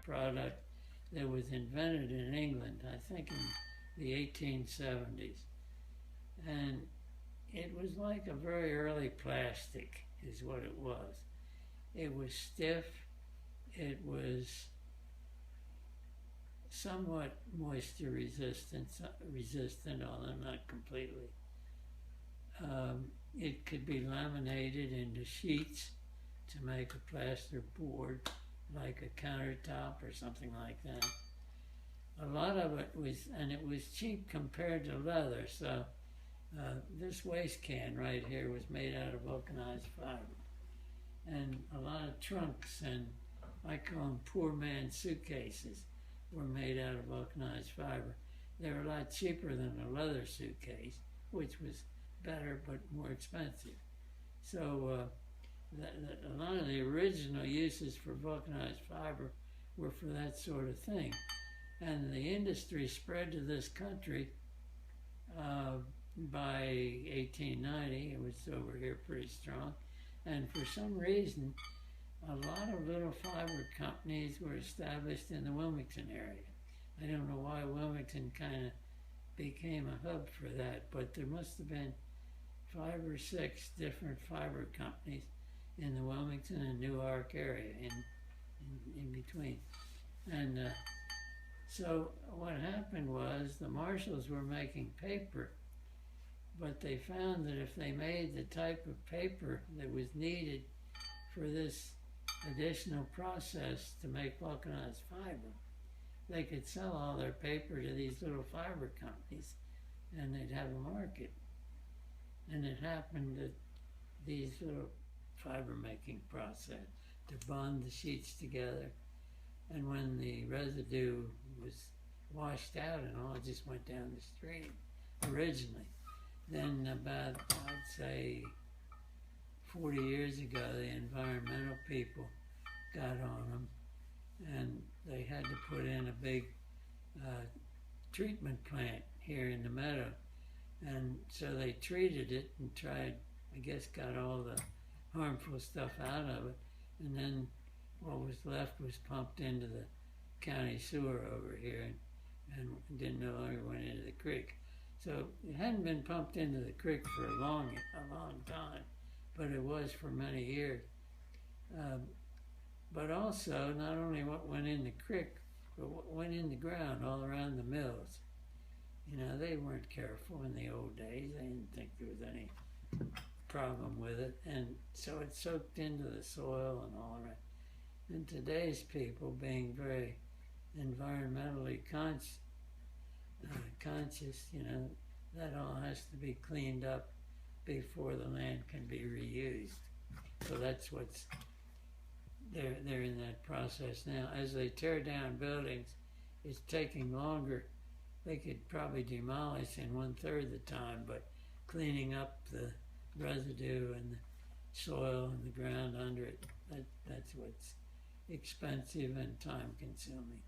Product that was invented in England, I think in the 1870s. And it was like a very early plastic, is what it was. It was stiff, it was somewhat moisture resistant, although not completely. It could be laminated into sheets to make a plaster board, like a countertop or something like that. A lot of it was, and it was cheap compared to leather, so this waste can right here was made out of vulcanized fiber. And a lot of trunks, and I call them poor man's suitcases, were made out of vulcanized fiber. They were a lot cheaper than a leather suitcase, which was better but more expensive. So a lot of the original uses for vulcanized fiber were for that sort of thing. And the industry spread to this country by 1890. It was over here pretty strong. And for some reason, a lot of little fiber companies were established in the Wilmington area. I don't know why Wilmington kind of became a hub for that, but there must have been 5 or 6 different fiber companies in the Wilmington and Newark area, in between. And so what happened was the Marshalls were making paper, but they found that if they made the type of paper that was needed for this additional process to make vulcanized fiber, they could sell all their paper to these little fiber companies and they'd have a market. And it happened that these little fiber making process to bond the sheets together, and when the residue was washed out and all, it just went down the stream originally. Then about, I'd say, 40 years ago, the environmental people got on them, and they had to put in a big treatment plant here in the meadow. And so they treated it and tried, I guess, got all the harmful stuff out of it, and then what was left was pumped into the county sewer over here, and didn't no longer went into the creek. So it hadn't been pumped into the creek for a long time, but it was for many years. But also, not only what went in the creek, but what went in the ground all around the mills. You know, they weren't careful in the old days. They didn't think there was any problem with it, and so it soaked into the soil and all that. And today's people, being very environmentally conscious, you know, that all has to be cleaned up before the land can be reused. So that's what's they're in that process now. As they tear down buildings, it's taking longer. They could probably demolish in 1/3 of the time, but cleaning up the residue and the soil and the ground under it, that's what's expensive and time consuming.